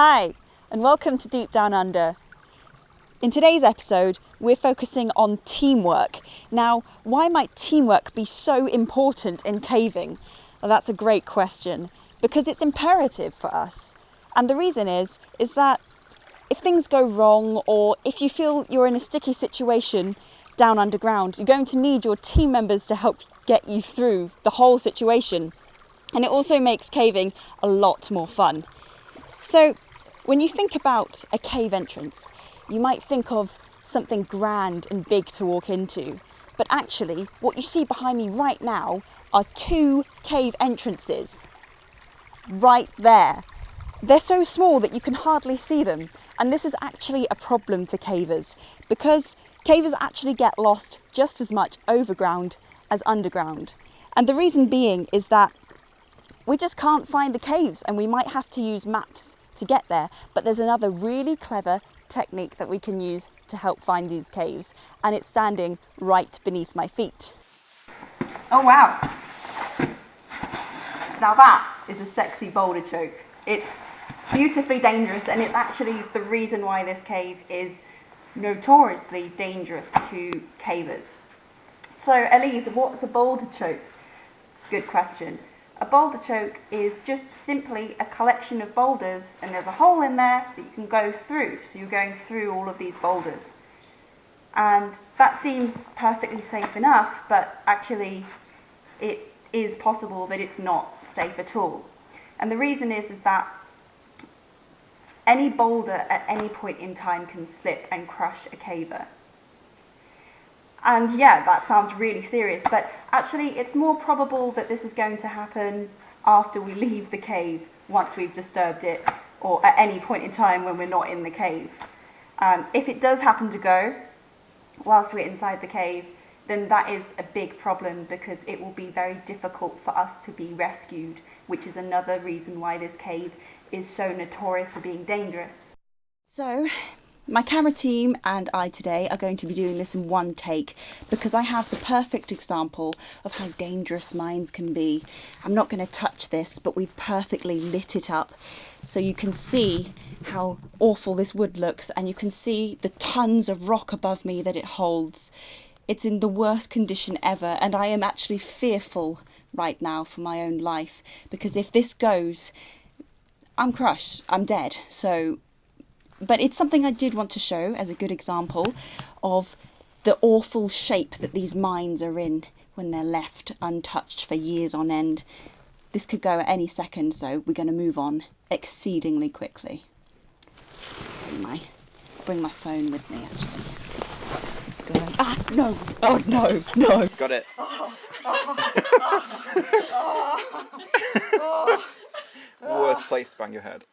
Hi, and welcome to Deep Down Under. In today's episode, we're focusing on teamwork. Now, why might teamwork be so important in caving? Well, that's a great question, because it's imperative for us. And the reason is that if things go wrong, or if you feel you're in a sticky situation down underground, you're going to need your team members to help get you through the whole situation. And it also makes caving a lot more fun. So, when you think about a cave entrance, you might think of something grand and big to walk into. But actually, what you see behind me right now are two cave entrances. Right there. They're so small that you can hardly see them. And this is actually a problem for cavers, because cavers actually get lost just as much overground as underground. And the reason being is that we just can't find the caves, and we might have to use maps to get there. But there's another really clever technique that we can use to help find these caves, and it's standing right beneath my feet. Oh wow! Now that is a sexy boulder choke. It's beautifully dangerous, and it's actually the reason why this cave is notoriously dangerous to cavers. So Elise, what's a boulder choke? Good question. A boulder choke is just simply a collection of boulders, and there's a hole in there that you can go through. So you're going through all of these boulders. And that seems perfectly safe enough, but actually it is possible that it's not safe at all. And the reason is that any boulder at any point in time can slip and crush a caver. And yeah, that sounds really serious, but actually it's more probable that this is going to happen after we leave the cave, once we've disturbed it, or at any point in time when we're not in the cave. If it does happen to go whilst we're inside the cave, then that is a big problem, because it will be very difficult for us to be rescued, which is another reason why this cave is so notorious for being dangerous. So, my camera team and I today are going to be doing this in one take, because I have the perfect example of how dangerous mines can be. I'm not going to touch this, but we've perfectly lit it up so you can see how awful this wood looks, and you can see the tons of rock above me that it holds. It's in the worst condition ever, and I am actually fearful right now for my own life, because if this goes, I'm crushed, I'm dead. But it's something I did want to show as a good example of the awful shape that these mines are in when they're left untouched for years on end. This could go at any second, so we're going to move on exceedingly quickly. Bring my phone with me, actually. Let's go. No. Oh, no. Got it. Worst place to bang your head.